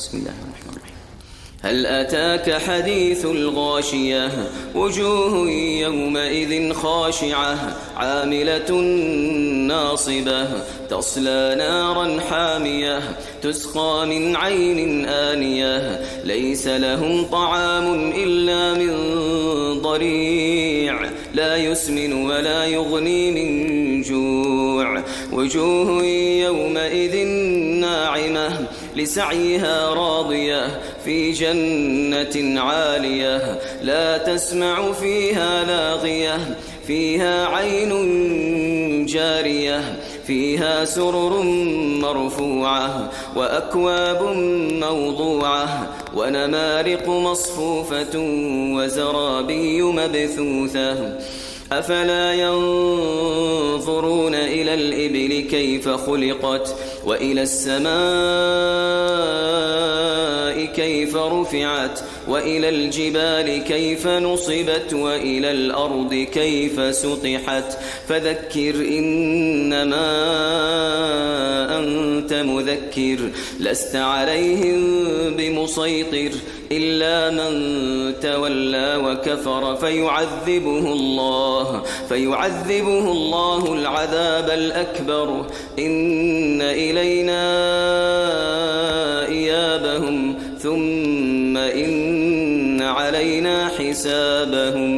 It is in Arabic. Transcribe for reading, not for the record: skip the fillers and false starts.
بسم الله الرحمن الرحيم. هل أتاك حديث الغاشية وجوه يومئذ خاشعة عاملة ناصبة تصلى نارا حامية تسقى من عين آنية ليس لهم طعام إلا من ضريع لا يسمن ولا يغني من جوع وجوه يومئذ ناعمة لسعيها راضية في جنة عالية لا تسمع فيها لاغية فيها عين جارية فيها سرر مرفوعة وأكواب موضوعة ونمارق مصفوفة وزرابي مبثوثة أفلا ينظرون إلى الإبل كيف خلقت وإلى السماء كيف رفعت وإلى الجبال كيف نصبت وإلى الأرض كيف سطحت فذكر إنما أنت مذكر لست عليهم بمسيطر إلا من تولى وكفر فيعذبه الله العذاب الأكبر إن إلينا إيابهم ثم إن علينا حسابهم.